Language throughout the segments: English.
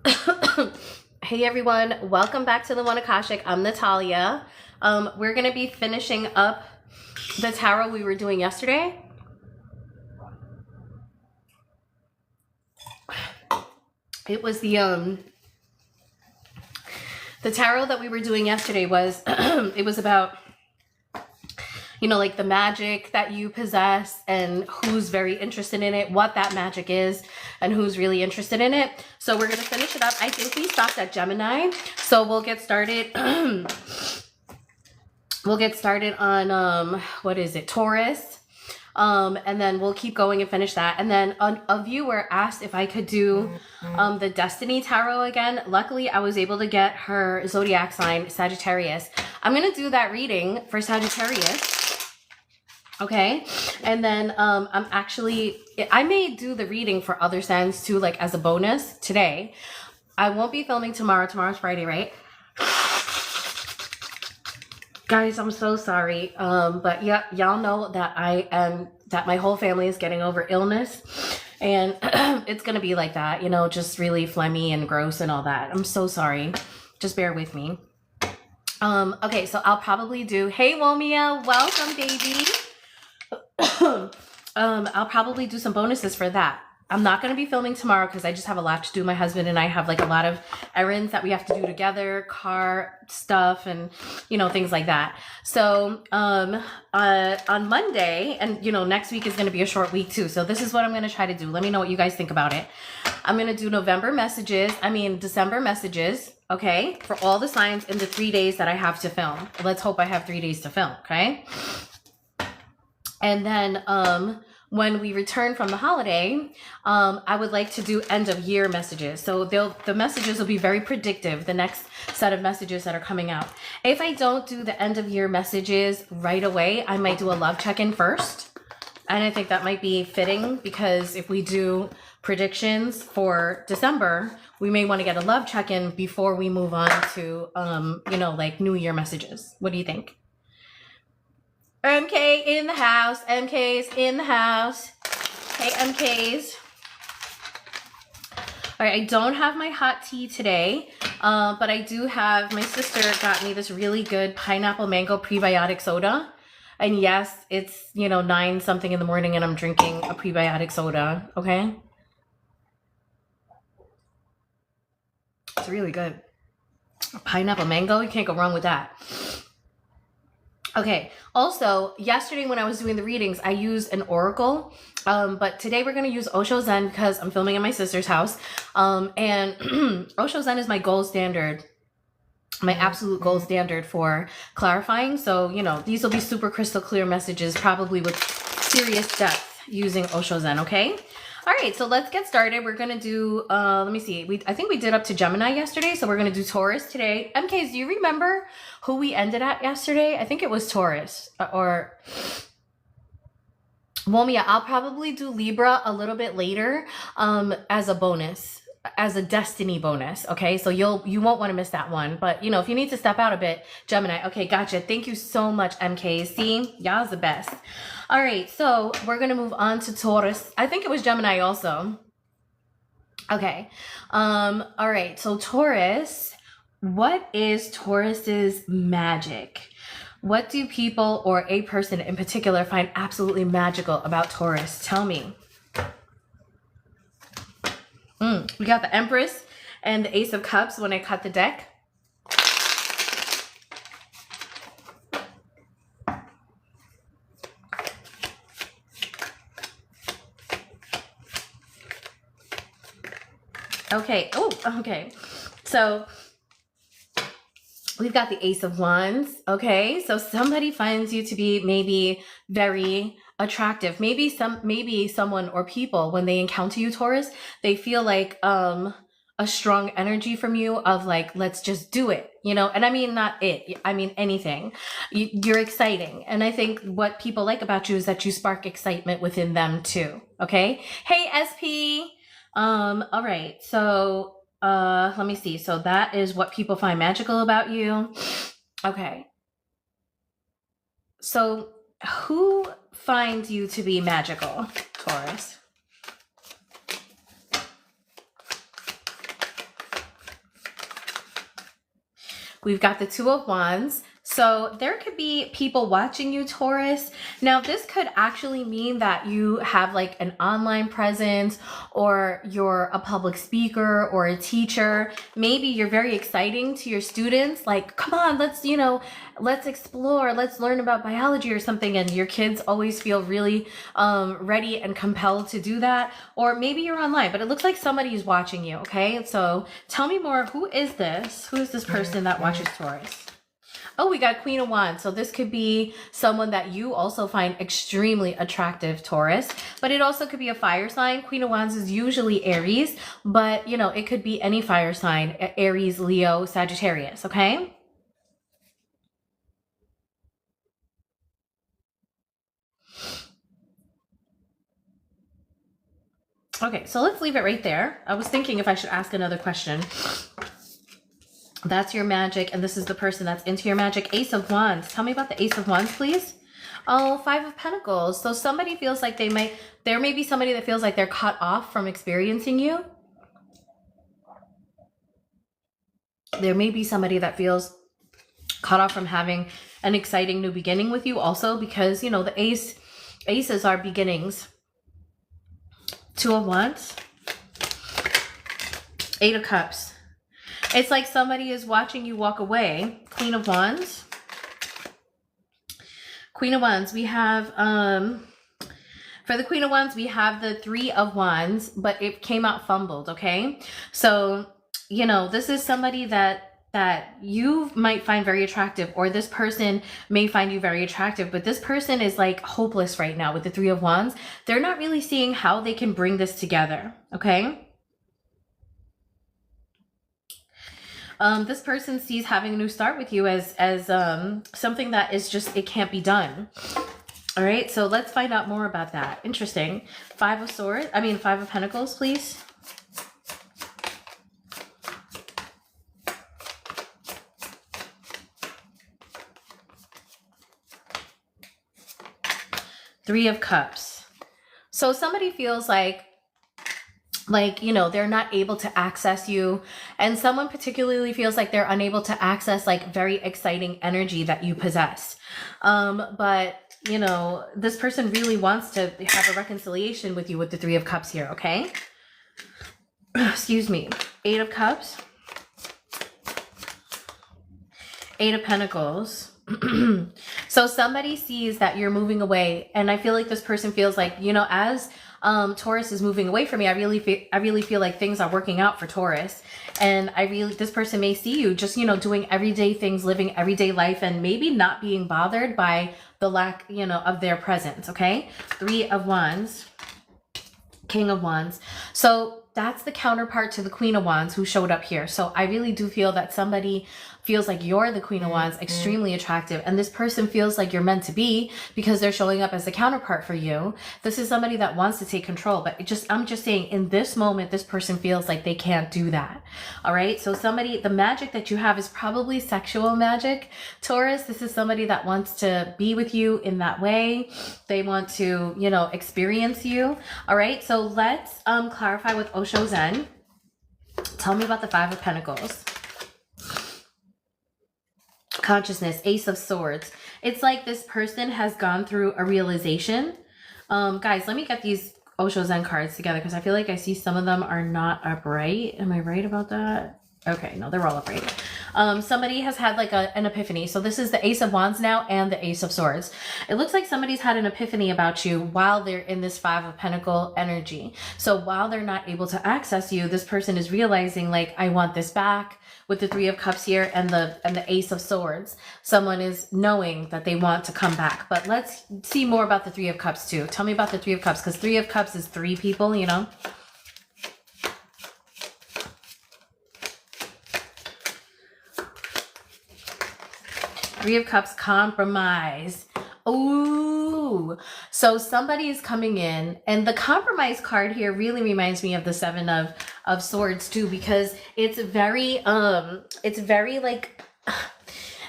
Hey everyone, welcome back to the One Akashic. I'm Natalia. We're going to be finishing up the tarot we were doing yesterday. It was the tarot that we were doing yesterday was it was about, you know, like the magic that you possess and who's very interested in it, what that magic is, and who's really interested in it. So we're going to finish it up. I think we stopped at Gemini. So we'll get started. We'll get started on, what is it? Taurus. And then we'll keep going and finish that. And then a viewer asked if I could do the Destiny Tarot again. Luckily, I was able to get her zodiac sign, Sagittarius. I'm going to do that reading for Sagittarius. Okay, and then I may do the reading for other signs too, like as a bonus today. I won't be filming tomorrow. Tomorrow's Friday, right? Guys, I'm so sorry. But yeah, y'all know that that my whole family is getting over illness, and it's gonna be like that, you know, just really phlegmy and gross and all that. I'm so sorry. Just bear with me. Okay, so I'll probably do, hey Womia, welcome baby. I'll probably do some bonuses for that. I'm not going to be filming tomorrow because I just have a lot to do. My husband and I have like a lot of errands that we have to do together, car stuff, and you know, things like that. So on Monday, and you know, next week is going to be a short week too. So this is what I'm going to try to do. Let me know what you guys think about it. I'm going to do December messages, okay, for all the signs in the 3 days that I have to film. Let's hope I have 3 days to film, okay? And then when we return from the holiday, I would like to do end of year messages. So the messages will be very predictive, the next set of messages that are coming out. If I don't do the end of year messages right away, I might do a love check-in first. And I think that might be fitting because if we do predictions for December, we may want to get a love check-in before we move on to, you know, like New Year messages. What do you think? MK in the house. MK's in the house. Hey, MK's. All right, I don't have my hot tea today, but I do have, my sister got me this really good pineapple mango prebiotic soda. And yes, it's, you know, 9 something in the morning and I'm drinking a prebiotic soda, okay? It's really good. Pineapple mango, you can't go wrong with that. Okay, also, yesterday when I was doing the readings, I used an oracle, but today we're going to use Osho Zen because I'm filming in my sister's house, and Osho Zen is my gold standard, my absolute gold standard for clarifying, so, you know, these will be super crystal clear messages, probably with serious depth using Osho Zen, okay? All right, so let's get started. We're going to do, let me see. I think we did up to Gemini yesterday, so we're going to do Taurus today. MKs, do you remember who we ended at yesterday? I think it was Taurus or Womia. I'll probably do Libra a little bit later as a bonus, as a destiny bonus, okay? So you won't want to miss that one. But, you know, if you need to step out a bit, Gemini. Okay, gotcha. Thank you so much, MKs. See, y'all's the best. All right, so we're going to move on to Taurus. I think it was Gemini also. Okay. All right, so Taurus, what is Taurus's magic? What do people or a person in particular find absolutely magical about Taurus? Tell me. We got the Empress and the Ace of Cups when I cut the deck. Okay. Oh, okay. So we've got the Ace of Wands. Okay. So somebody finds you to be maybe very attractive. Maybe someone or people, when they encounter you, Taurus, they feel like a strong energy from you of like, let's just do it, you know? And I mean, not it, I mean, anything. You're exciting. And I think what people like about you is that you spark excitement within them too. Okay. Hey, SP. All right. So, let me see. So that is what people find magical about you. Okay. So who finds you to be magical, Taurus? We've got the Two of Wands. So there could be people watching you, Taurus. Now, this could actually mean that you have like an online presence, or you're a public speaker or a teacher. Maybe you're very exciting to your students. Like, come on, let's explore, let's learn about biology or something. And your kids always feel really ready and compelled to do that. Or maybe you're online, but it looks like somebody's watching you. Okay. So tell me more. Who is this? Who is this person that watches Taurus? Oh, we got Queen of Wands. So this could be someone that you also find extremely attractive, Taurus. But it also could be a fire sign. Queen of Wands is usually Aries, but you know, it could be any fire sign: Aries, Leo, Sagittarius, okay? Okay, so let's leave it right there. I was thinking if I should ask another question. That's your magic, and this is the person that's into your magic. Ace of Wands. Tell me about the Ace of Wands, please. Oh, Five of Pentacles. So somebody feels like there may be somebody that feels like they're cut off from experiencing you. There may be somebody that feels cut off from having an exciting new beginning with you also, because, you know, the aces are beginnings. Two of Wands. Eight of Cups. It's like somebody is watching you walk away. Queen of Wands. Queen of Wands. We have, for the Queen of Wands, we have the Three of Wands, but it came out fumbled, okay? So, you know, this is somebody that you might find very attractive, or this person may find you very attractive, but this person is like hopeless right now with the Three of Wands. They're not really seeing how they can bring this together, okay? This person sees having a new start with you as something that is just, it can't be done. All right, so let's find out more about that. Interesting. Five of Pentacles, please. Three of Cups. So somebody feels like, you know, they're not able to access you, and someone particularly feels like they're unable to access like very exciting energy that you possess. But you know, this person really wants to have a reconciliation with you with the Three of Cups here, okay? Excuse me. Eight of Cups. Eight of Pentacles. So somebody sees that you're moving away, and I feel like this person feels like, you know, as Taurus is moving away from me, I really feel like things are working out for Taurus. And this person may see you just, you know, doing everyday things, living everyday life, and maybe not being bothered by the lack, you know, of their presence, okay? Three of Wands, King of Wands. So that's the counterpart to the Queen of Wands who showed up here. So I really do feel that somebody feels like you're the Queen of Wands, extremely attractive, and this person feels like you're meant to be because they're showing up as the counterpart for you. This is somebody that wants to take control, but I'm just saying, in this moment, this person feels like they can't do that. All right, so the magic that you have is probably sexual magic, Taurus. This is somebody that wants to be with you in that way. They want to, you know, experience you. All right, so let's clarify with Osho Zen. Tell me about the Five of Pentacles. Consciousness, Ace of Swords. It's like this person has gone through a realization. Guys, let me get these Osho Zen cards together because I feel like I see some of them are not upright. Am I right about that? Okay, no, they're all upright. Somebody has had like an epiphany. So this is the Ace of Wands now and the Ace of Swords. It looks like somebody's had an epiphany about you while they're in this Five of Pentacle energy. So while they're not able to access you, this person is realizing like, I want this back. With the Three of Cups here and the Ace of Swords, someone is knowing that they want to come back. But let's see more about the Three of Cups too. Tell me about the Three of Cups, because Three of Cups is three people, you know. Three of Cups, compromise. Ooh, so somebody is coming in, and the compromise card here really reminds me of the Seven of Swords too, because it's very like,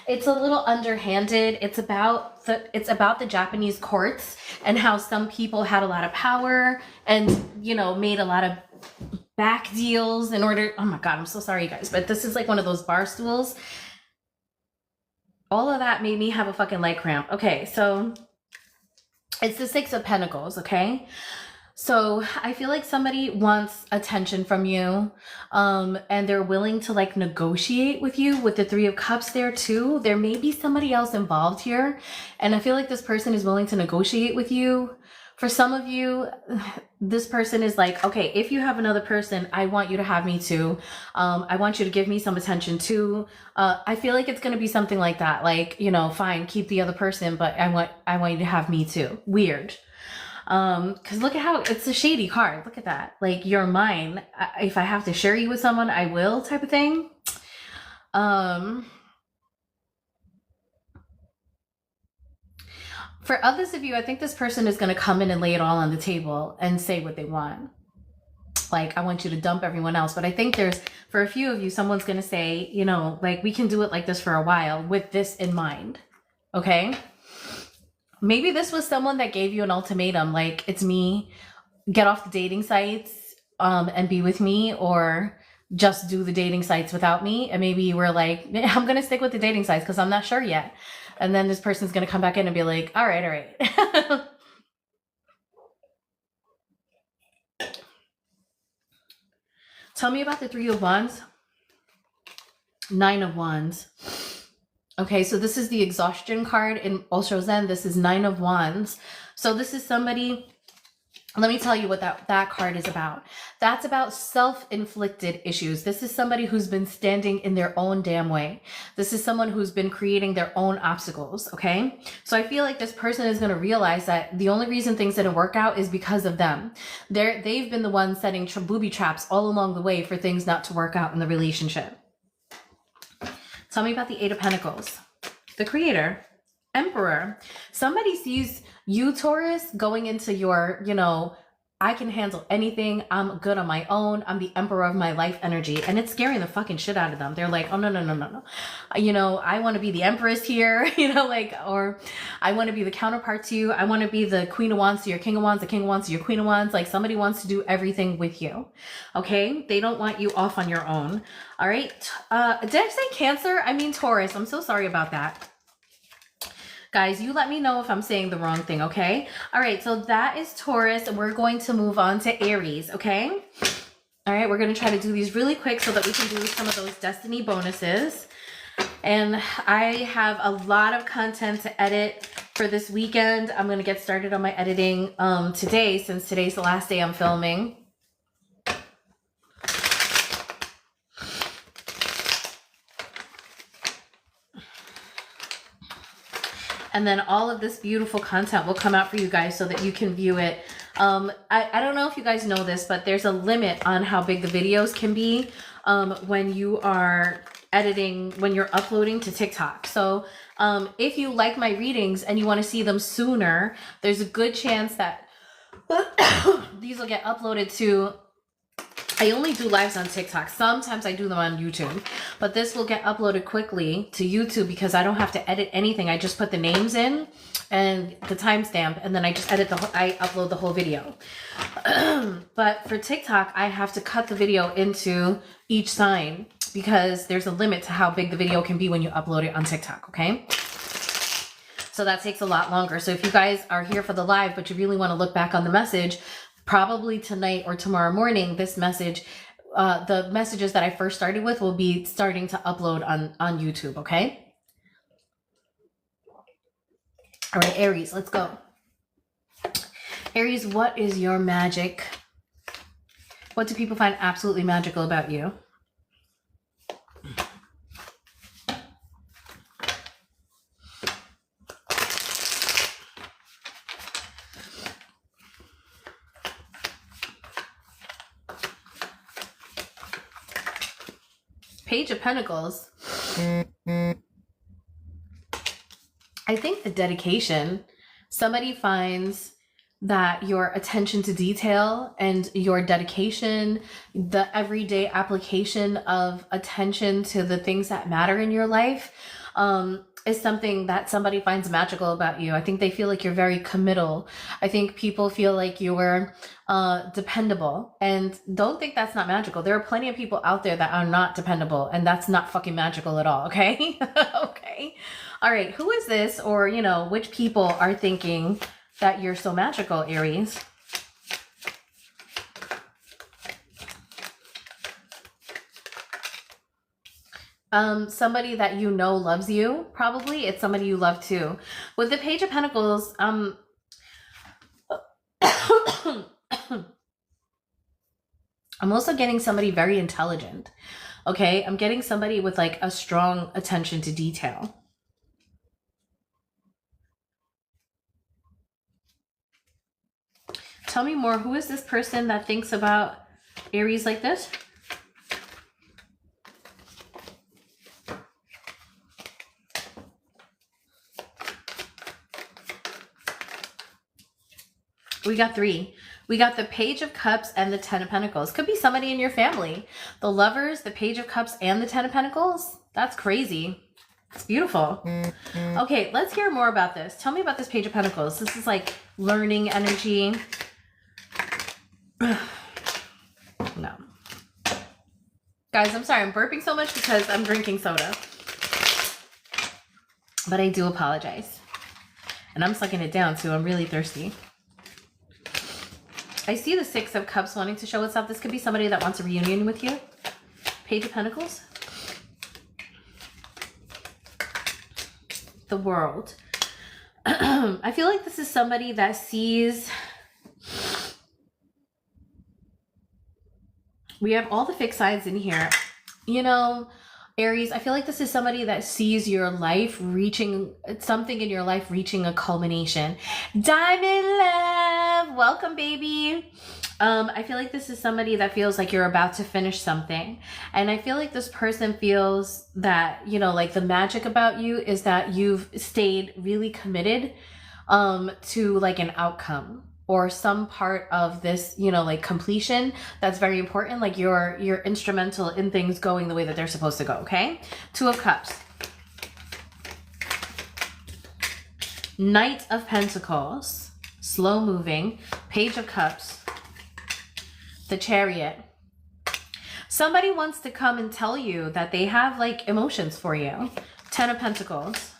it's a little underhanded. It's about the Japanese courts and how some people had a lot of power and, you know, made a lot of back deals in order. Oh my God, I'm so sorry, you guys, but this is like one of those bar stools. All of that made me have a fucking leg cramp. Okay, so it's the Six of Pentacles, okay? So I feel like somebody wants attention from you, and they're willing to like negotiate with you. With the Three of Cups there too, there may be somebody else involved here, and I feel like this person is willing to negotiate with you. For some of you, this person is like, okay, if you have another person, I want you to have me too. I want you to give me some attention too. I feel like it's gonna be something like that. Like, you know, fine, keep the other person, but I want you to have me too. Weird. Because look at how it's a shady card. Look at that. Like, you're mine. If I have to share you with someone, I will, type of thing. For others of you, I think this person is going to come in and lay it all on the table and say what they want. Like, I want you to dump everyone else. But I think for a few of you, someone's going to say, you know, like, we can do it like this for a while with this in mind. Okay? Maybe this was someone that gave you an ultimatum, like, it's me, get off the dating sites and be with me, or just do the dating sites without me. And maybe you were like, I'm going to stick with the dating sites because I'm not sure yet. And then this person's going to come back in and be like, all right. Tell me about the Three of Wands. Nine of Wands. Okay, so this is the exhaustion card in Osho Zen. This is Nine of Wands. So this is somebody, let me tell you what that card is about. That's about self-inflicted issues. This is somebody who's been standing in their own damn way. This is someone who's been creating their own obstacles, okay? So I feel like this person is going to realize that the only reason things didn't work out is because of them. They've been the ones setting booby traps all along the way for things not to work out in the relationship. Tell me about the Eight of Pentacles. The Creator. Emperor. Somebody sees you, Taurus, going into your, you know, I can handle anything. I'm good on my own. I'm the emperor of my life energy. And it's scaring the fucking shit out of them. They're like, oh, no. You know, I want to be the empress here, you know, like, or I want to be the counterpart to you. I want to be the Queen of Wands to your King of Wands, the King of Wands to your Queen of Wands. Like, somebody wants to do everything with you. Okay. They don't want you off on your own. All right. Did I say Cancer? I mean, Taurus. I'm so sorry about that. Guys, you let me know if I'm saying the wrong thing, okay? All right, so that is Taurus, and we're going to move on to Aries, okay? All right, we're going to try to do these really quick so that we can do some of those destiny bonuses. And I have a lot of content to edit for this weekend. I'm going to get started on my editing today, since today's the last day I'm filming. And then all of this beautiful content will come out for you guys so that you can view it. I don't know if you guys know this, but there's a limit on how big the videos can be when you are editing, when you're uploading to TikTok. So if you like my readings and you want to see them sooner, there's a good chance that these will get uploaded to... I only do lives on TikTok. Sometimes I do them on YouTube, but this will get uploaded quickly to YouTube because I don't have to edit anything. I just put the names in and the timestamp, and then I just I upload the whole video. But for TikTok, I have to cut the video into each sign because there's a limit to how big the video can be when you upload it on TikTok, okay? So that takes a lot longer. So if you guys are here for the live, but you really want to look back on the message, probably tonight or tomorrow morning, this message, the messages that I first started with will be starting to upload on YouTube, okay? All right, Aries, let's go. Aries, what is your magic? What do people find absolutely magical about you? Page of Pentacles. I think the dedication. Somebody finds that your attention to detail and your dedication, the everyday application of attention to the things that matter in your life, is something that somebody finds magical about you. I think they feel like you're very committal. I think people feel like you're dependable, and don't think that's not magical. There are plenty of people out there that are not dependable, and that's not fucking magical at all, okay? Okay. All right, who is this, or, you know, which people are thinking that you're so magical, Aries? Somebody that you know loves you, probably. It's somebody you love too. With the Page of Pentacles, I'm also getting somebody very intelligent. Okay, I'm getting somebody with like a strong attention to detail. Tell me more. Who is this person that thinks about Aries like this? We got 3. We got the Page of Cups and the 10 of Pentacles. Could be somebody in your family. The Lovers, the Page of Cups, and the 10 of Pentacles. That's crazy. It's beautiful. Okay, let's hear more about this. Tell me about this Page of Pentacles. This is like learning energy. No. Guys, I'm sorry. I'm burping so much because I'm drinking soda. But I do apologize. And I'm sucking it down too. I'm really thirsty. I see the 6 of Cups wanting to show itself. This could be somebody that wants a reunion with you. Page of Pentacles. The World. I feel like this is somebody that sees... We have all the fixed sides in here. You know, Aries, I feel like this is somebody that sees your life reaching, something in your life reaching a culmination. Diamond Love, welcome, baby. I feel like this is somebody that feels like you're about to finish something. And I feel like this person feels that, you know, like the magic about you is that you've stayed really committed to like an outcome or some part of this, you know, like completion that's very important. Like you're instrumental in things going the way that they're supposed to go, okay? 2 of Cups. Knight of Pentacles, slow moving. Page of Cups, the Chariot. Somebody wants to come and tell you that they have like emotions for you. 10 of Pentacles,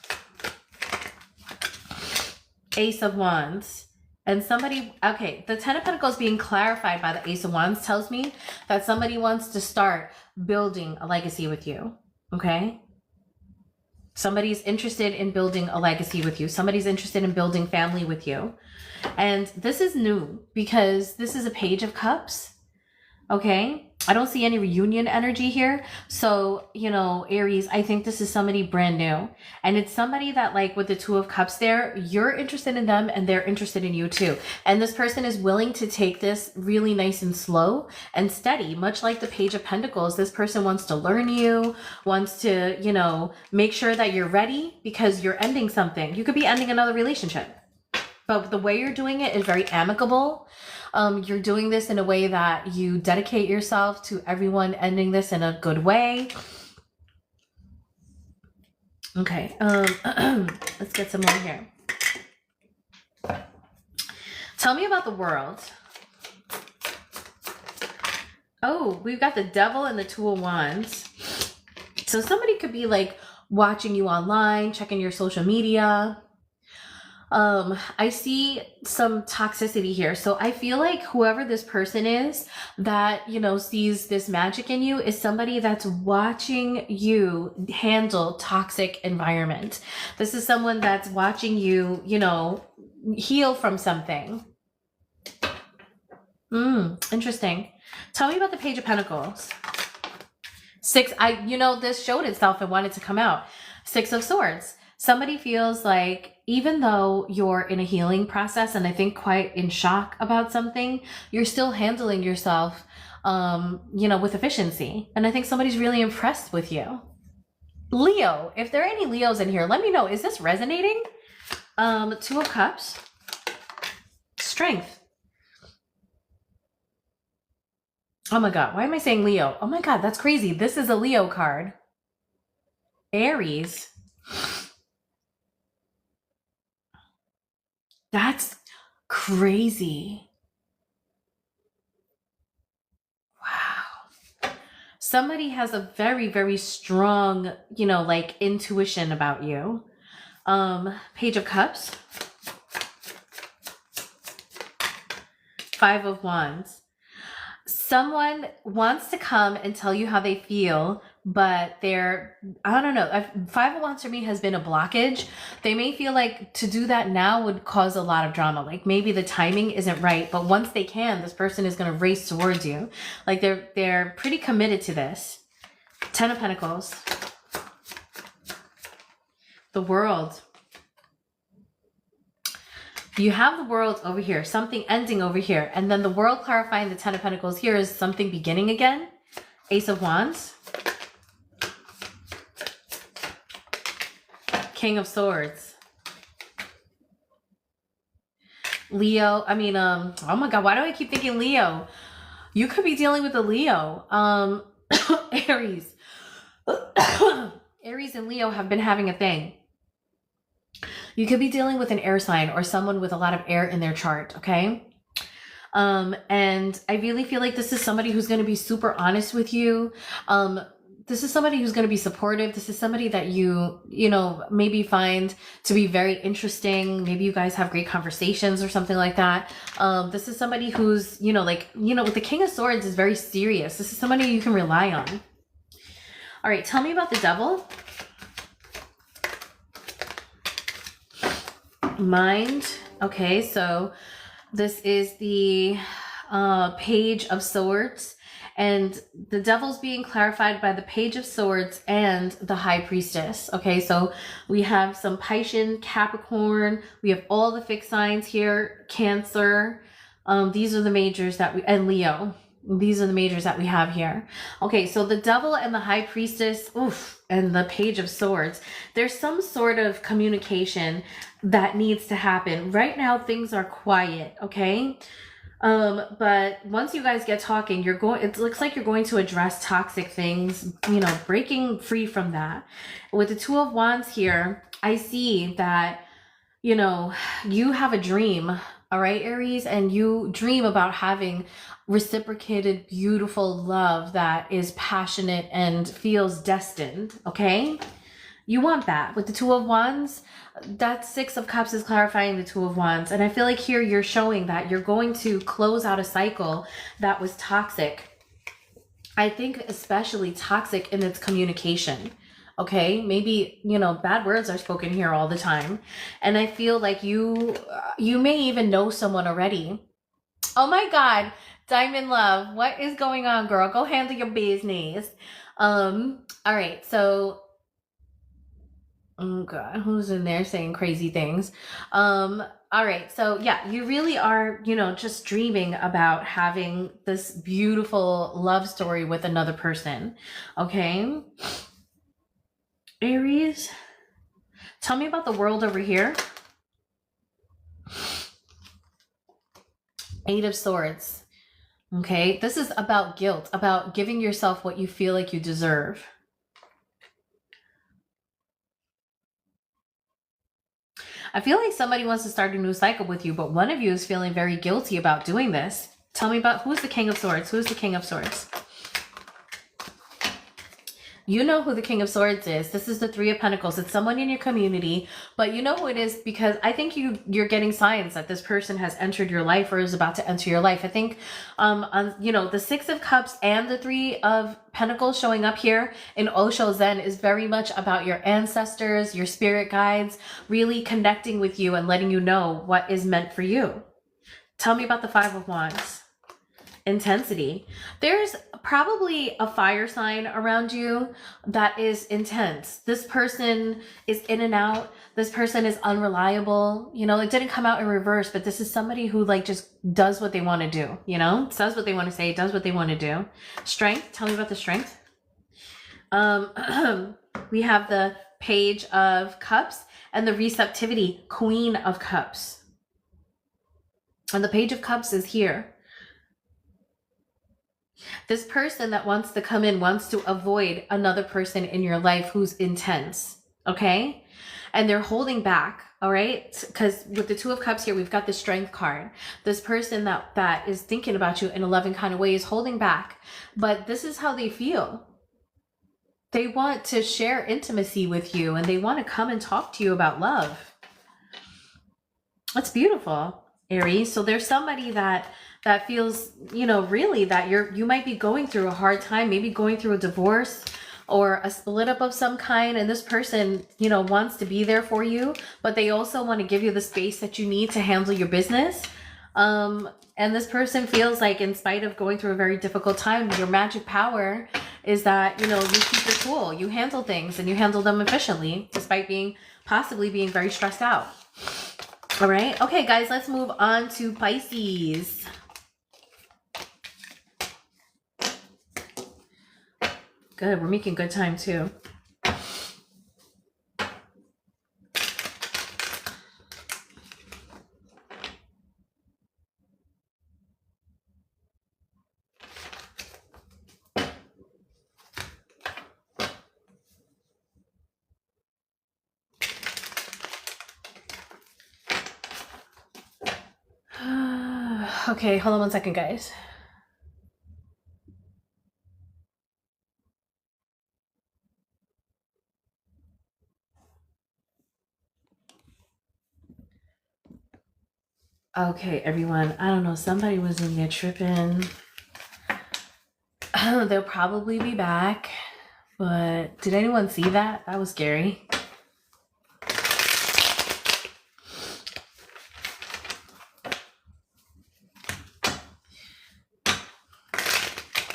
Ace of Wands. And somebody, okay, the 10 of Pentacles being clarified by the Ace of Wands tells me that somebody wants to start building a legacy with you, okay? Somebody's interested in building a legacy with you. Somebody's interested in building family with you. And this is new because this is a Page of Cups, okay? I don't see any reunion energy here. So, you know, Aries, I think this is somebody brand new. And it's somebody that, like with the 2 of Cups there, you're interested in them and they're interested in you too. And this person is willing to take this really nice and slow and steady. Much like the Page of Pentacles, this person wants to learn you, wants to, you know, make sure that you're ready because you're ending something. You could be ending another relationship. But the way you're doing it is very amicable. You're doing this in a way that you dedicate yourself to everyone, ending this in a good way. Okay, let's get some more here. Tell me about the World. Oh, we've got the Devil and the 2 of Wands. So somebody could be like watching you online, checking your social media. I see some toxicity here. So I feel like whoever this person is that, you know, sees this magic in you is somebody that's watching you handle toxic environment. This is someone that's watching you, you know, heal from something. Interesting. Tell me about the Page of Pentacles. 6, you know, this showed itself and wanted to come out. 6 of Swords. Somebody feels like even though you're in a healing process and I think quite in shock about something, you're still handling yourself, you know, with efficiency. And I think somebody's really impressed with you. Leo, if there are any Leos in here, let me know. Is this resonating? 2 of Cups. Strength. Oh my God, why am I saying Leo? Oh my God, that's crazy. This is a Leo card. Aries. That's crazy. Wow. Somebody has a very, very strong, you know, like intuition about you. Page of Cups, Five of Wands. Someone wants to come and tell you how they feel, but I don't know. Five of Wands for me has been a blockage. They may feel like to do that now would cause a lot of drama. Like maybe the timing isn't right, but once they can, this person is going to race towards you. Like they're pretty committed to this. Ten of Pentacles. The World. You have the World over here, something ending over here, and then the World clarifying the Ten of Pentacles here is something beginning again. Ace of Wands. King of Swords. Leo, oh my God, why do I keep thinking Leo? You could be dealing with a Leo. Aries. Aries and Leo have been having a thing. You could be dealing with an air sign or someone with a lot of air in their chart, okay? And I really feel like this is somebody who's going to be super honest with you. This is somebody who's going to be supportive. This is somebody that you maybe find to be very interesting. Maybe you guys have great conversations or something like that. This is somebody who's, with the King of Swords is very serious. This is somebody you can rely on. All right, tell me about the Devil. Mind. Okay, so this is the Page of Swords, and the Devil's being clarified by the Page of Swords and the High Priestess. Okay, so we have some Pisces, Capricorn, we have all the fixed signs here, Cancer. These are the majors and Leo. These are the majors that we have here. Okay, so the Devil and the High Priestess, and the Page of Swords. There's some sort of communication that needs to happen. Right now, things are quiet, okay? But once you guys get talking, it looks like you're going to address toxic things, breaking free from that. With the Two of Wands here, I see that, you have a dream. All right, Aries, and you dream about having reciprocated, beautiful love that is passionate and feels destined, okay? You want that. With the Two of Wands, that Six of Cups is clarifying the Two of Wands. And I feel like here you're showing that you're going to close out a cycle that was toxic. I think especially toxic in its communication. Okay, maybe, bad words are spoken here all the time. And I feel like you may even know someone already. Oh my God, Diamond Love, what is going on, girl? Go handle your business. All right, so, oh God, who's in there saying crazy things? All right, so yeah, you really are, just dreaming about having this beautiful love story with another person, okay? Aries, tell me about the World over here. Eight of Swords. Okay, this is about guilt, about giving yourself what you feel like you deserve. I feel like somebody wants to start a new cycle with you, but one of you is feeling very guilty about doing this. Tell me about who's the King of Swords? Who's the King of Swords? You know who the King of Swords is. This is the Three of Pentacles. It's someone in your community, but you know who it is because I think you're getting signs that this person has entered your life or is about to enter your life. I think, the Six of Cups and the Three of Pentacles showing up here in Osho Zen is very much about your ancestors, your spirit guides, really connecting with you and letting you know what is meant for you. Tell me about the Five of Wands. Intensity. There's probably a fire sign around you that is intense. This person is in and out. This person is unreliable. It didn't come out in reverse, but this is somebody who just does what they want to do, says what they want to say, does what they want to do. Strength. Tell me about the Strength. We have the Page of Cups and the Receptivity, Queen of Cups. And the Page of Cups is here. This person that wants to come in wants to avoid another person in your life who's intense, okay? And they're holding back, all right? Because with the Two of Cups here, we've got the Strength card. This person that is thinking about you in a loving kind of way is holding back, but this is how they feel. They want to share intimacy with you, and they want to come and talk to you about love. That's beautiful, Aries. So there's somebody that feels, you know, really that you might be going through a hard time, maybe going through a divorce or a split up of some kind, and this person, you know, wants to be there for you, but they also want to give you the space that you need to handle your business. And this person feels like, in spite of going through a very difficult time, your magic power is that, you know, you keep your cool, you handle things, and you handle them efficiently, despite possibly being very stressed out. All right. Okay, guys, let's move on to Pisces. Good. We're making good time too. Okay, hold on one second, guys. Okay, everyone. I don't know. Somebody was in there tripping. They'll probably be back. But did anyone see that? That was scary.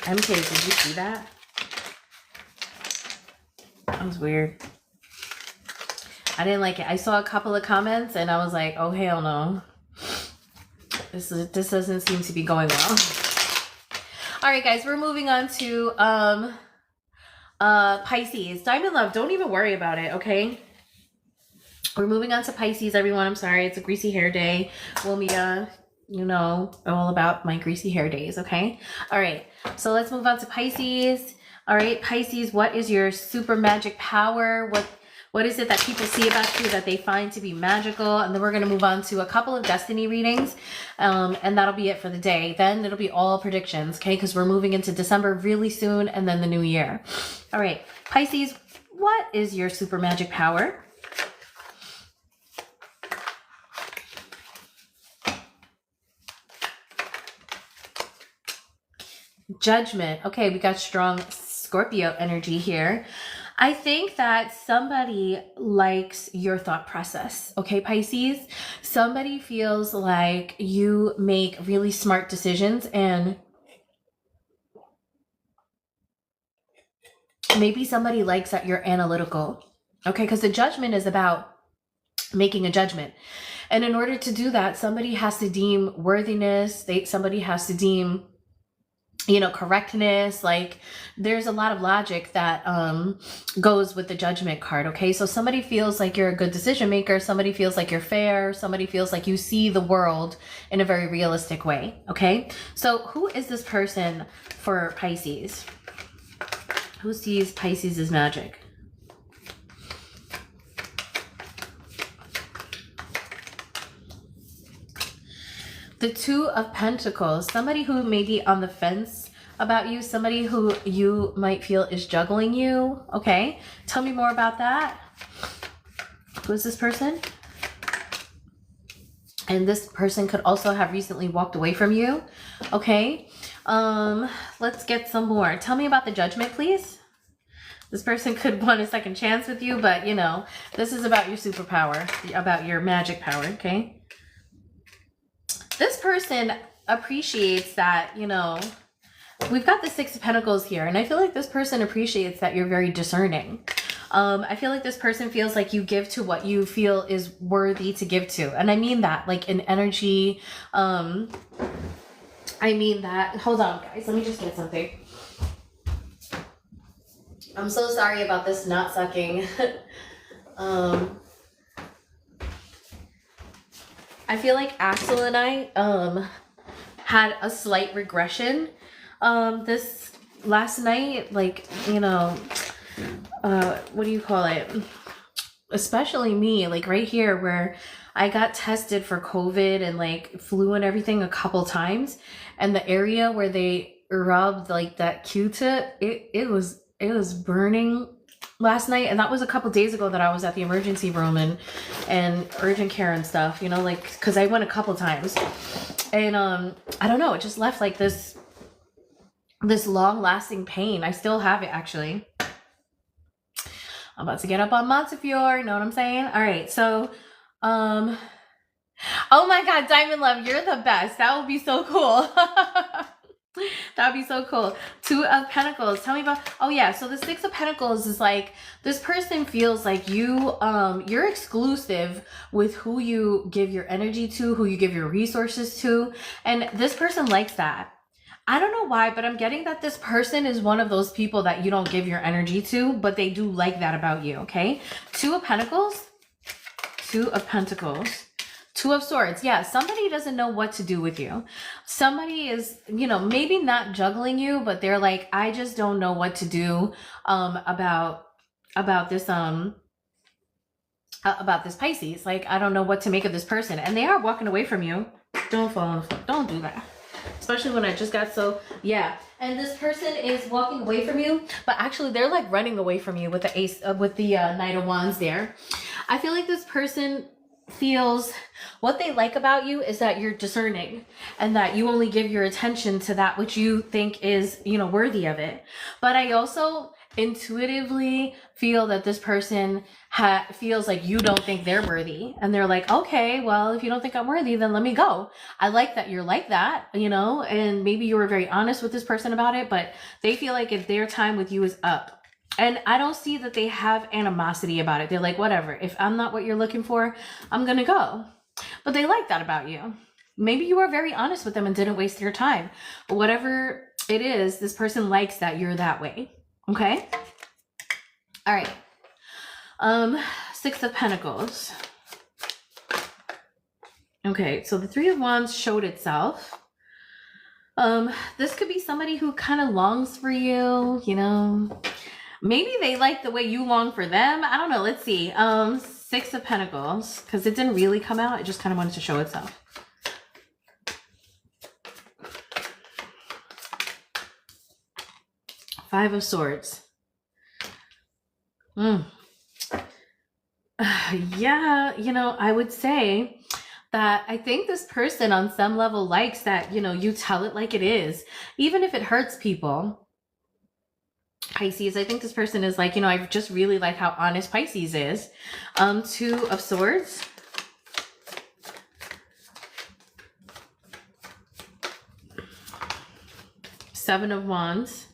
MK, did you see that? That was weird. I didn't like it. I saw a couple of comments and I was like, oh, hell no. This doesn't seem to be going well. All right, guys, we're moving on to Pisces. Diamond Love, don't even worry about it, okay? We're moving on to Pisces, everyone. I'm sorry, it's a greasy hair day. We'll meet, you know, all about my greasy hair days, okay? All right, so let's move on to Pisces. All right, Pisces, what is your super magic power? What is it that people see about you that they find to be magical? And then we're going to move on to a couple of destiny readings, and that'll be it for the day. Then it'll be all predictions, okay? Because we're moving into December really soon, and then the new year. All right, Pisces, what is your super magic power? Judgment. Okay, we got strong Scorpio energy here. I think that somebody likes your thought process, okay, Pisces? Somebody feels like you make really smart decisions, and maybe somebody likes that you're analytical, okay? Because the judgment is about making a judgment. And in order to do that, somebody has to deem worthiness, somebody has to deem, you know, correctness. Like, there's a lot of logic that goes with the judgment card, okay? So somebody feels like you're a good decision maker, somebody feels like you're fair, somebody feels like you see the world in a very realistic way, okay? So who is this person for Pisces? Who sees Pisces as magic? The Two of Pentacles, somebody who may be on the fence about you, somebody who you might feel is juggling you, okay? Tell me more about that. Who is this person? And this person could also have recently walked away from you, okay? Let's get some more. Tell me about the Judgment, please. This person could want a second chance with you, but, you know, this is about your superpower, about your magic power, okay? This person appreciates that, you know, we've got the Six of Pentacles here, and I feel like this person appreciates that you're very discerning. I feel like this person feels like you give to what you feel is worthy to give to. And I mean that, like, in energy. I mean that. Hold on, guys. Let me just get something. I'm so sorry about this not sucking. I feel like Axel and I had a slight regression this last night. Like, you know, what do you call it? Especially me, like right here where I got tested for COVID and like flu and everything a couple times, and the area where they rubbed like that Q-tip, it burning last night, and that was a couple days ago that I was at the emergency room and urgent care and stuff, you know, like, because I went a couple times, and I don't know, it just left like this long lasting pain. I still have it, actually. I'm about to get up on Montefiore, you know what I'm saying? All right, so oh my God, Diamond Love, you're the best. That would be so cool. That would be so cool. Two of Pentacles. Tell me about, oh yeah, so the Six of Pentacles is like, this person feels like you're exclusive with who you give your energy to, who you give your resources to. And this person likes that. I don't know why, but I'm getting that this person is one of those people that you don't give your energy to, but they do like that about you, okay? Two of Pentacles. Two of Pentacles. Two of Swords. Yeah, somebody doesn't know what to do with you. Somebody is, you know, maybe not juggling you, but they're like, I just don't know what to do about this Pisces. Like, I don't know what to make of this person, and they are walking away from you. Don't fall on the floor. Don't do that. Especially when I just got so, yeah. And this person is walking away from you, but actually they're like running away from you with the Ace, with the Knight of Wands there. I feel like this person feels, what they like about you is that you're discerning and that you only give your attention to that which you think is, you know, worthy of it. But I also intuitively feel that this person feels like you don't think they're worthy, and they're like, okay, well, if you don't think I'm worthy, then let me go. I like that you're like that, you know, and maybe you were very honest with this person about it, but they feel like if their time with you is up. And I don't see that they have animosity about it. They're like, whatever, if I'm not what you're looking for, I'm gonna go. But they like that about you. Maybe you were very honest with them and didn't waste your time. But whatever it is, this person likes that you're that way. Okay? All right. Six of Pentacles. Okay, so the Three of Wands showed itself. This could be somebody who kind of longs for you, you know. Maybe they like the way you long for them. I don't know. Let's see. Six of Pentacles, because it didn't really come out. It just kind of wanted to show itself. Five of Swords. Yeah, you know, I would say that I think this person on some level likes that, you know, you tell it like it is, even if it hurts people. Pisces, I think this person is like, you know, I just really like how honest Pisces is. Two of Swords. Seven of Wands.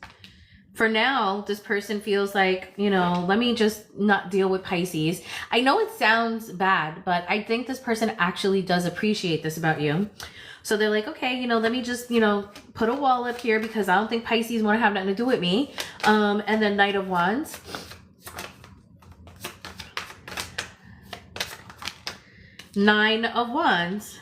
For now, this person feels like, you know, let me just not deal with Pisces. I know it sounds bad, but I think this person actually does appreciate this about you. So they're like, okay, you know, let me just, you know, put a wall up here because I don't think Pisces want to have nothing to do with me. And then Knight of Wands. Nine of Wands.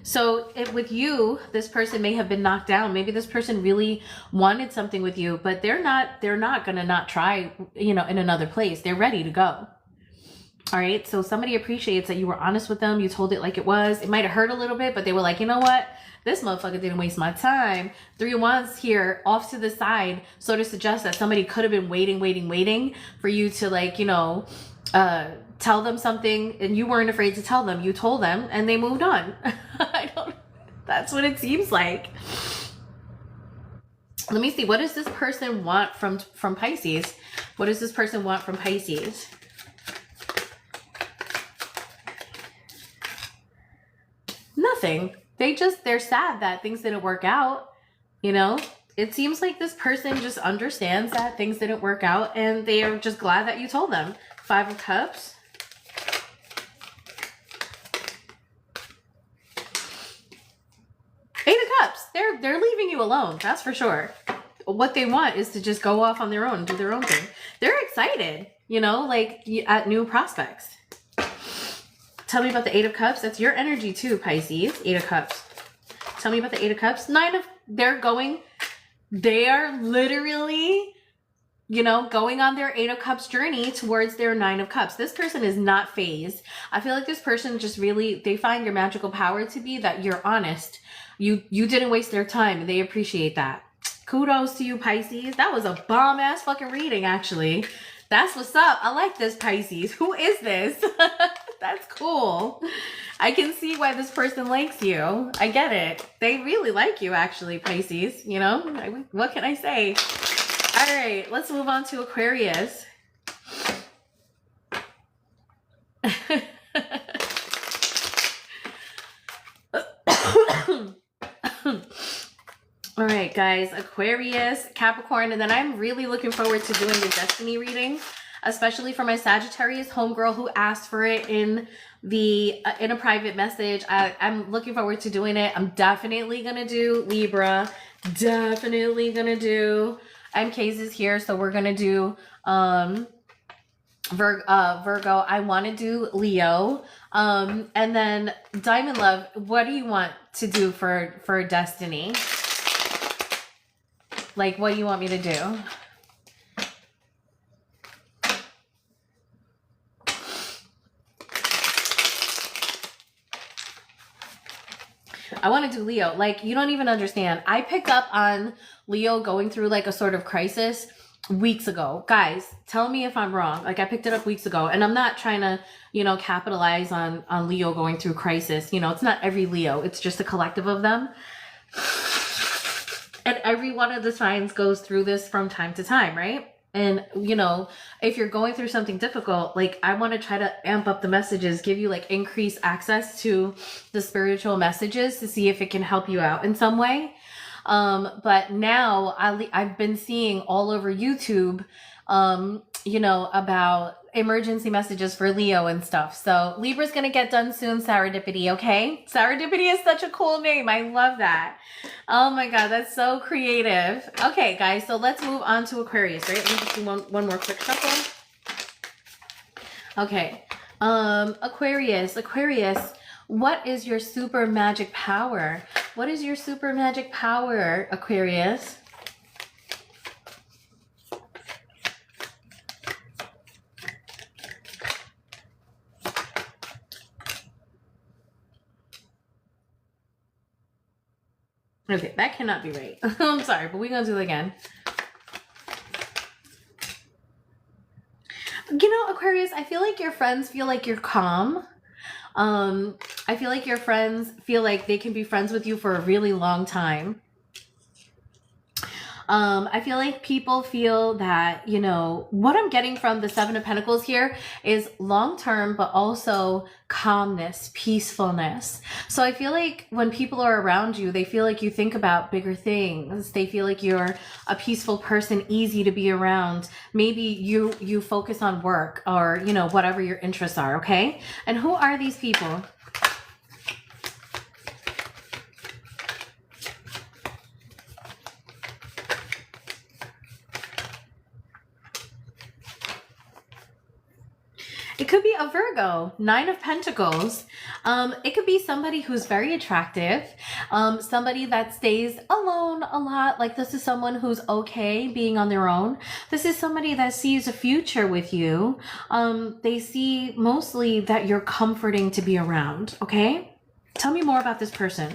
So with you, this person may have been knocked down. Maybe this person really wanted something with you, but they're not going to not try, you know, in another place. They're ready to go. All right. So somebody appreciates that you were honest with them. You told it like it was. It might have hurt a little bit, but they were like, you know what? This motherfucker didn't waste my time. Three of Wands here off to the side sort of suggests that somebody could have been waiting for you to, like, you know, tell them something, and you weren't afraid to tell them. You told them and they moved on. That's what it seems like. Let me see. What does this person want from Pisces? What does this person want from Pisces? Nothing. They're sad that things didn't work out. You know, it seems like this person just understands that things didn't work out, and they are just glad that you told them. Five of Cups. Eight of Cups. They're leaving you alone. That's for sure. What they want is to just go off on their own, do their own thing. They're excited, you know, like at new prospects. Tell me about the Eight of Cups. That's your energy too, Pisces. Eight of Cups. Tell me about the Eight of Cups. They are literally, you know, going on their Eight of Cups journey towards their Nine of Cups. This person is not phased. I feel like this person just really, they find your magical power to be that you're honest. You didn't waste their time. They appreciate that. Kudos to you, Pisces. That was a bomb ass fucking reading, actually. That's what's up. I like this, Pisces. Who is this? That's cool. I can see why this person likes you. I get it. They really like you, actually, Pisces. You know, what can I say? All right, let's move on to Aquarius. All right, guys, Aquarius, Capricorn, and then I'm really looking forward to doing the destiny reading, especially for my Sagittarius homegirl who asked for it in a private message. I'm looking forward to doing it. I'm definitely gonna do Libra, definitely gonna do MK's is here, so we're gonna do Virgo. I want to do Leo, and then Diamond Love, what do you want to do for destiny? Like, what do you want me to do? I want to do Leo. Like, you don't even understand. I picked up on Leo going through like a sort of crisis weeks ago. Guys, tell me if I'm wrong. Like, I picked it up weeks ago, and I'm not trying to, you know, capitalize on Leo going through crisis. You know, it's not every Leo. It's just a collective of them. And every one of the signs goes through this from time to time, right? And, you know, if you're going through something difficult, like, I want to try to amp up the messages, give you like increased access to the spiritual messages to see if it can help you out in some way. But now I've been seeing all over YouTube, you know, about emergency messages for Leo and stuff. So Libra's going to get done soon, Serendipity, okay? Serendipity is such a cool name. I love that. Oh my God, that's so creative. Okay, guys, so let's move on to Aquarius, right? Let me just do one more quick shuffle. Okay, Aquarius, what is your super magic power? What is your super magic power, Aquarius? Okay, that cannot be right. I'm sorry, but we're gonna do it again. You know, Aquarius, I feel like your friends feel like you're calm. I feel like your friends feel like they can be friends with you for a really long time. I feel like people feel that, you know, what I'm getting from the Seven of Pentacles here is long-term, but also calmness, peacefulness. So I feel like when people are around you, they feel like you think about bigger things. They feel like you're a peaceful person, easy to be around. Maybe you focus on work or, you know, whatever your interests are, okay? And who are these people? It could be a Virgo, Nine of Pentacles. It could be somebody who's very attractive, somebody that stays alone a lot. Like, this is someone who's okay being on their own. This is somebody that sees a future with you. They see mostly that you're comforting to be around, okay? Tell me more about this person.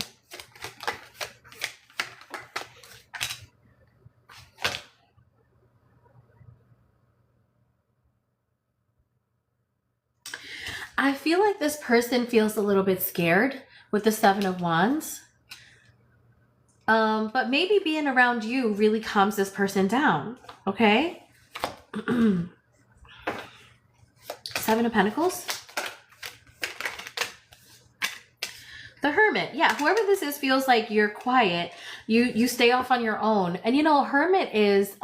I feel like this person feels a little bit scared with the Seven of Wands. But maybe being around you really calms this person down, okay? Seven of Pentacles. The Hermit. Yeah, whoever this is feels like you're quiet. You stay off on your own. And, you know, Hermit is...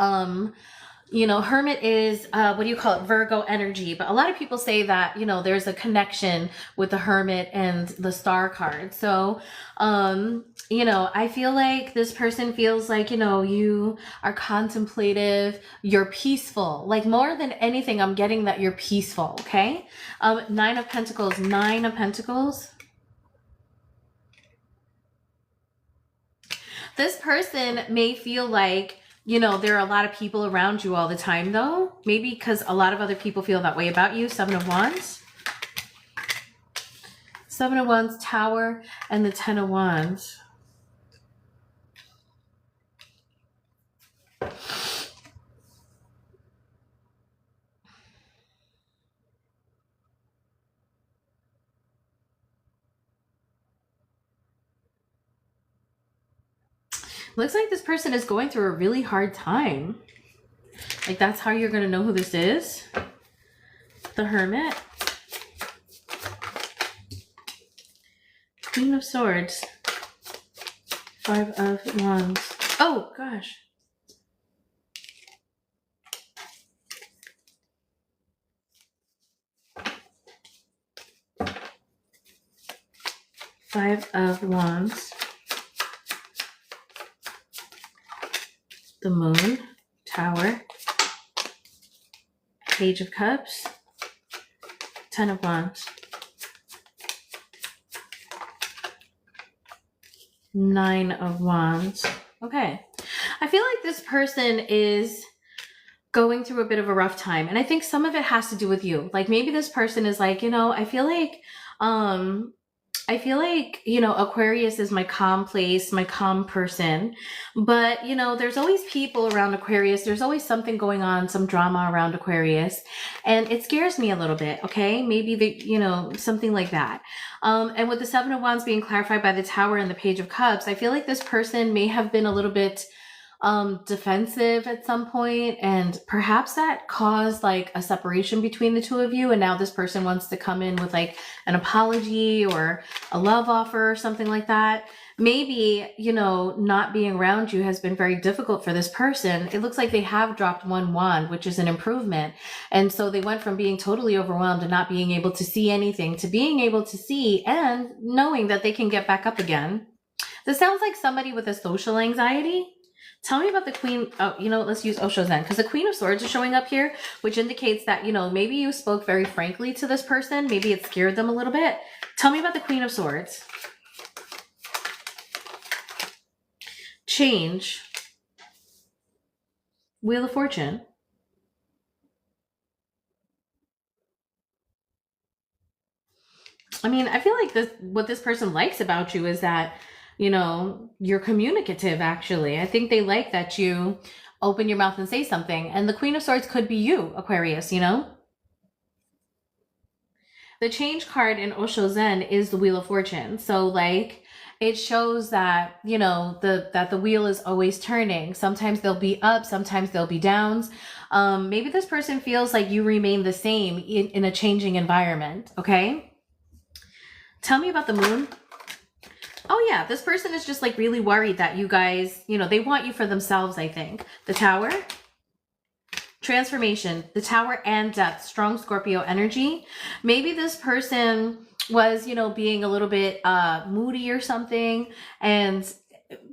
you know, Hermit is, what do you call it? Virgo energy. But a lot of people say that, you know, there's a connection with the Hermit and the Star card. So, you know, I feel like this person feels like, you know, you are contemplative, you're peaceful. Like, more than anything, I'm getting that you're peaceful, okay? Nine of Pentacles, Nine of Pentacles. This person may feel like, you know, there are a lot of people around you all the time, though. Maybe because a lot of other people feel that way about you. Seven of Wands. Seven of Wands, Tower, and the Ten of Wands. Looks like this person is going through a really hard time. Like, that's how you're going to know who this is. The Hermit. Queen of Swords. 5 of Wands. Oh, gosh. Five of Wands. The Moon. Tower. Page of Cups. 10 of Wands. 9 of Wands. Okay. I feel like this person is going through a bit of a rough time. And I think some of it has to do with you. Like, maybe this person is like, you know, I feel like, you know, Aquarius is my calm place, my calm person. But, you know, there's always people around Aquarius. There's always something going on, some drama around Aquarius. And it scares me a little bit, okay? Maybe, you know, something like that. And with the 7 of Wands being clarified by the Tower and the Page of Cups, I feel like this person may have been a little bit defensive at some point, and perhaps that caused like a separation between the two of you, and now this person wants to come in with like an apology or a love offer or something like that. Maybe, you know, not being around you has been very difficult for this person. It looks like they have dropped 1 wand, which is an improvement. And so they went from being totally overwhelmed and not being able to see anything to being able to see and knowing that they can get back up again. This sounds like somebody with a social anxiety. Tell me about the Queen. Oh, you know, let's use Osho Zen, because the Queen of Swords is showing up here, which indicates that, you know, maybe you spoke very frankly to this person. Maybe it scared them a little bit. Tell me about the Queen of Swords. Change. Wheel of Fortune. I mean, I feel like what this person likes about you is that, you know, you're communicative, actually. I think they like that you open your mouth and say something. And the Queen of Swords could be you, Aquarius, you know? The change card in Osho Zen is the Wheel of Fortune. So, like, it shows that, you know, that the wheel is always turning. Sometimes they'll be up, sometimes they'll be downs. Maybe this person feels like you remain the same in a changing environment, okay? Tell me about the Moon. Oh yeah, this person is just like really worried that you guys, you know, they want you for themselves, I think. The Tower, transformation, the Tower and death, strong Scorpio energy. Maybe this person was, you know, being a little bit moody or something, and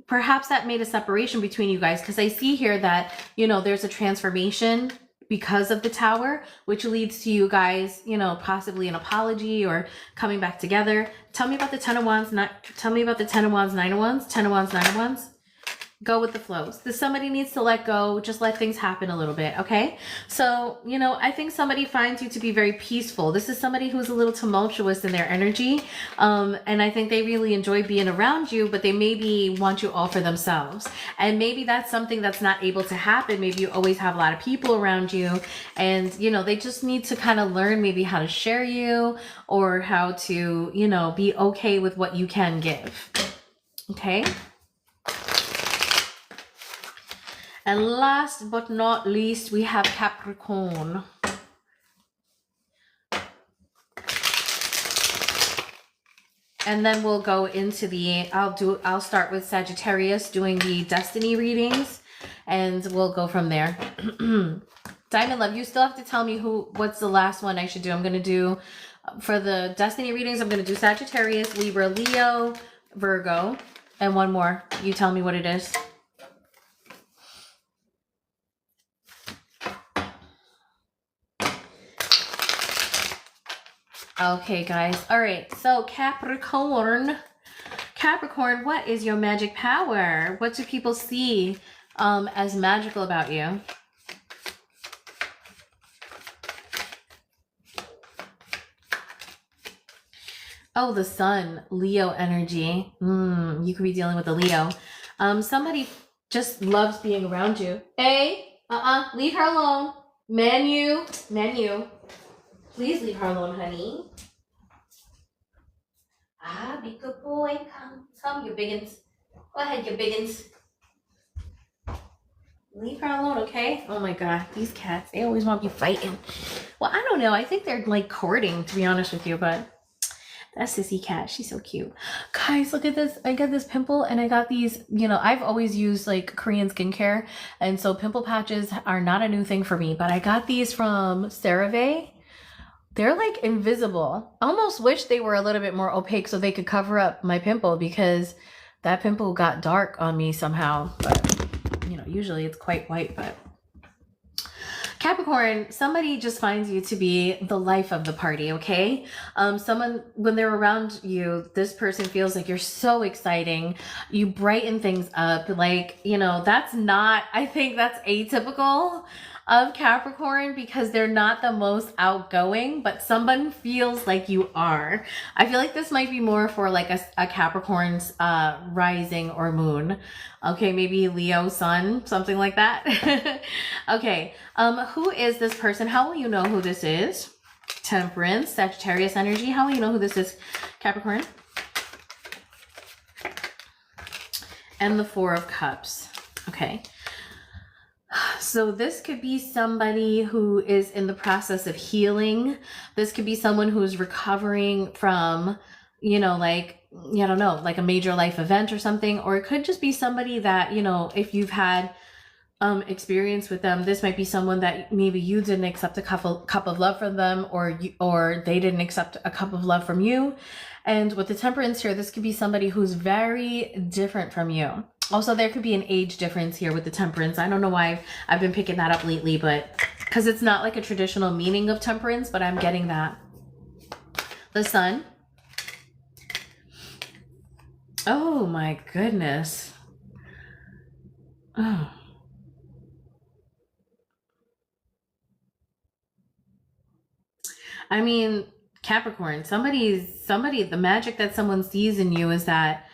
perhaps that made a separation between you guys, because I see here that, you know, there's a transformation because of the Tower, which leads to you guys, you know, possibly an apology or coming back together. Tell me about the 10 of Wands. Tell me about the 10 of Wands, 9 of Wands, 10 of Wands, 9 of Wands. Go with the flows. Somebody needs to let go. Just let things happen a little bit, okay? So, you know, I think somebody finds you to be very peaceful. This is somebody who's a little tumultuous in their energy. And I think they really enjoy being around you, but they maybe want you all for themselves. And maybe that's something that's not able to happen. Maybe you always have a lot of people around you, and, you know, they just need to kind of learn maybe how to share you, or how to, you know, be okay with what you can give. Okay? And last but not least, we have Capricorn. And then we'll go into I'll start with Sagittarius doing the destiny readings, and we'll go from there. Diamond Love, you still have to tell me what's the last one I should do. I'm going to do, for the destiny readings, I'm going to do Sagittarius, Libra, Leo, Virgo, and one more. You tell me what it is. Okay, guys. All right. So Capricorn, what is your magic power? What do people see as magical about you? Oh, the Sun, Leo energy. You could be dealing with the Leo. Somebody just loves being around you. Hey, leave her alone. Menu. Please leave her alone, honey. Be good boy. Come, you biggins. Go ahead, you biggins. Leave her alone, okay? Oh my God, these cats, they always want to be fighting. Well, I don't know. I think they're like courting, to be honest with you, but that sissy cat, she's so cute. Guys, look at this. I got this pimple and I got these, you know, I've always used like Korean skincare. And so pimple patches are not a new thing for me, but I got these from CeraVe. They're like invisible. I almost wish they were a little bit more opaque so they could cover up my pimple because that pimple got dark on me somehow. But, you know, usually it's quite white, but Capricorn, somebody just finds you to be the life of the party, okay? Someone, when they're around you, this person feels like you're so exciting. You brighten things up. Like, you know, that's not, I think that's atypical of Capricorn because they're not the most outgoing, but someone feels like you are. I feel like this might be more for like a Capricorn's rising or moon. Okay, maybe Leo sun, something like that. Okay, who is this person? How will you know who this is? Temperance, Sagittarius energy. How will you know who this is, Capricorn? And the Four of Cups. Okay. So this could be somebody who is in the process of healing. This could be someone who's recovering from, you know, like, I don't know, like a major life event or something. Or it could just be somebody that, you know, if you've had experience with them, this might be someone that maybe you didn't accept a cup of love from them, or they didn't accept a cup of love from you. And with the Temperance here, this could be somebody who's very different from you. Also, there could be an age difference here with the Temperance. I don't know why I've been picking that up lately, but because it's not like a traditional meaning of Temperance, but I'm getting that. The Sun. Oh my goodness. Oh. I mean, Capricorn, the magic that someone sees in you is that,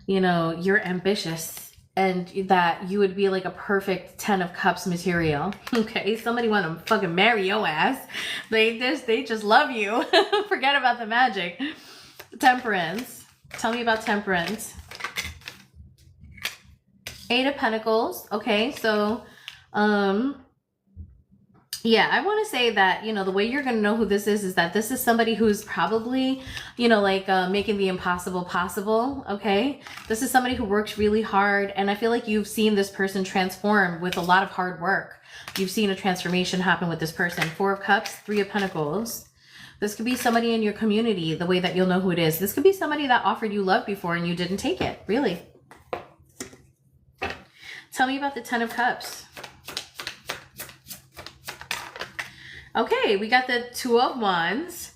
you know, you're ambitious and that you would be like a perfect 10 of Cups material. Okay, somebody want to fucking marry your ass. They just love you. Forget about the magic. Temperance. Tell me about Temperance. Eight of Pentacles. Okay, so yeah, I want to say that, you know, the way you're going to know who this is that this is somebody who's probably, you know, like making the impossible possible. Okay. This is somebody who works really hard. And I feel like you've seen this person transform with a lot of hard work. You've seen a transformation happen with this person. Four of Cups, Three of Pentacles. This could be somebody in your community, the way that you'll know who it is. This could be somebody that offered you love before and you didn't take it. Really. Tell me about the Ten of Cups. Okay, we got the Two of Wands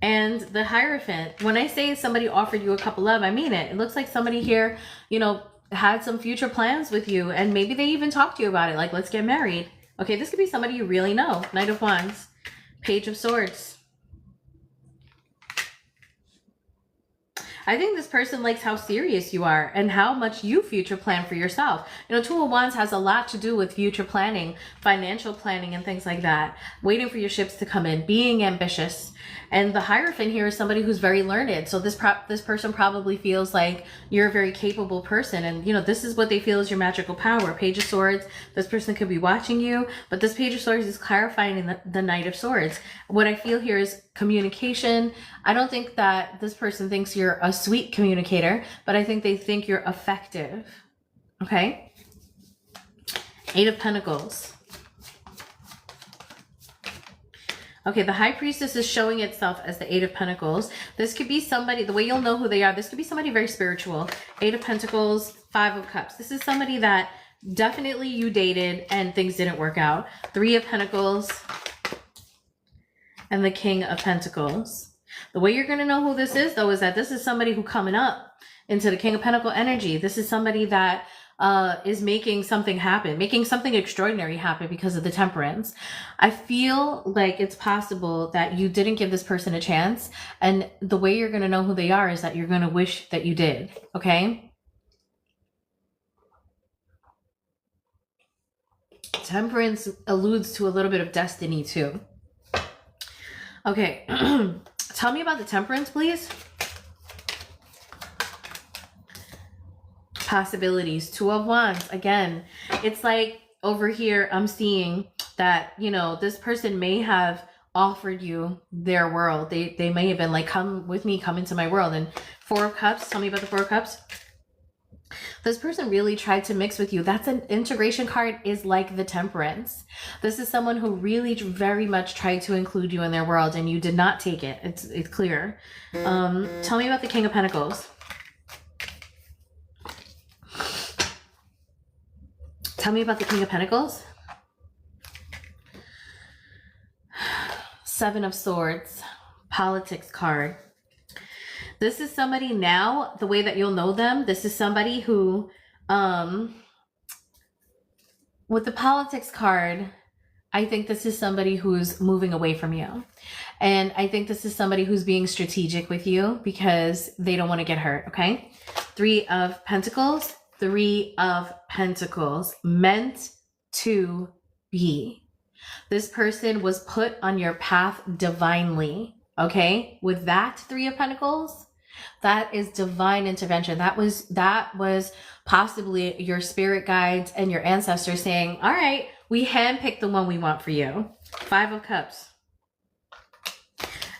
and the Hierophant. When I say somebody offered you a cup of love, I mean it. It looks like somebody here, you know, had some future plans with you and maybe they even talked to you about it. Like, let's get married. Okay, this could be somebody you really know. Knight of Wands, Page of Swords. I think this person likes how serious you are and how much you future plan for yourself. You know, Two of Wands has a lot to do with future planning, financial planning, and things like that. Waiting for your ships to come in, being ambitious. And the Hierophant here is somebody who's very learned. So this person probably feels like you're a very capable person. And, you know, this is what they feel is your magical power. Page of Swords, this person could be watching you. But this Page of Swords is clarifying in the Knight of Swords. What I feel here is communication. I don't think that this person thinks you're a sweet communicator, but I think they think you're effective. Okay? Eight of Pentacles. Okay, the High Priestess is showing itself as the Eight of Pentacles. This could be somebody, the way you'll know who they are, this could be somebody very spiritual. Eight of Pentacles, Five of Cups. This is somebody that definitely you dated and things didn't work out. Three of Pentacles and the King of Pentacles. The way you're going to know who this is, though, is that this is somebody who coming up into the King of Pentacle energy. This is somebody that is making something happen, making something extraordinary happen because of the Temperance. I feel like it's possible that you didn't give this person a chance. And the way you're going to know who they are is that you're going to wish that you did. Okay. Temperance alludes to a little bit of destiny too. Okay. Tell me about the Temperance, please. Possibilities. Two of Wands. Again, it's like over here, I'm seeing that, you know, this person may have offered you their world. They may have been like, come with me, come into my world. And Four of Cups, tell me about the Four of Cups. This person really tried to mix with you. That's an integration card, is like the Temperance. This is someone who really very much tried to include you in their world, and you did not take it. It's clear. Tell me about the King of Pentacles. Tell me about the King of Pentacles. Seven of Swords, politics card. This is somebody now, the way that you'll know them, this is somebody who, with the politics card, I think this is somebody who's moving away from you. And I think this is somebody who's being strategic with you because they don't want to get hurt, okay? Three of Pentacles, Three of Pentacles, meant to be. This person was put on your path divinely, okay? With that Three of Pentacles, that is divine intervention. That was possibly your spirit guides and your ancestors saying, all right, we handpicked the one we want for you. Five of Cups.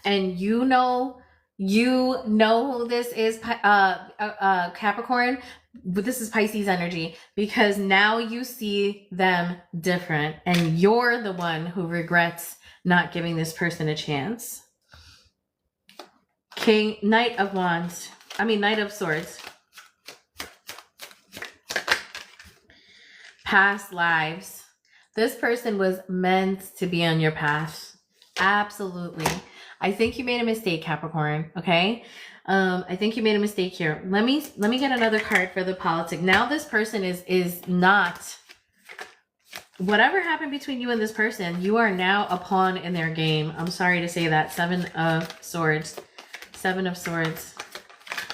And you know who this is, Capricorn, but this is Pisces energy, because now you see them different and you're the one who regrets not giving this person a chance. Knight of Swords. Past lives. This person was meant to be on your path. Absolutely. I think you made a mistake, Capricorn. Okay. I think you made a mistake here. Let me get another card for the politics. Now this person is not, whatever happened between you and this person, you are now a pawn in their game. I'm sorry to say that. Seven of Swords. Seven of Swords.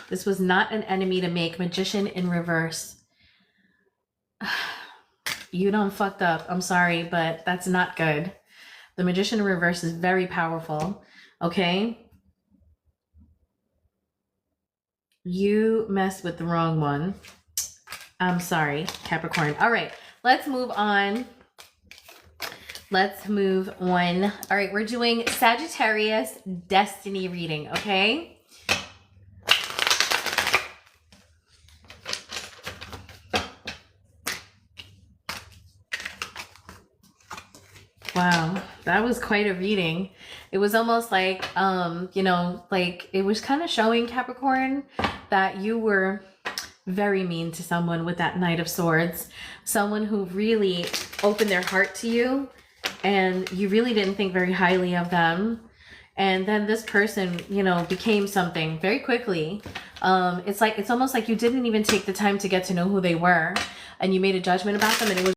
This was not an enemy to make. Magician in reverse. You done fucked up. I'm sorry, but that's not good. The Magician in reverse is very powerful. Okay? You messed with the wrong one. I'm sorry, Capricorn. All right, let's move on. Let's move on. All right, we're doing Sagittarius destiny reading, okay? Wow, that was quite a reading. It was almost like, you know, like it was kind of showing, Capricorn, that you were very mean to someone with that Knight of Swords. Someone who really opened their heart to you and you really didn't think very highly of them. And then this person, you know, became something very quickly. It's almost like you didn't even take the time to get to know who they were, and you made a judgment about them, and it was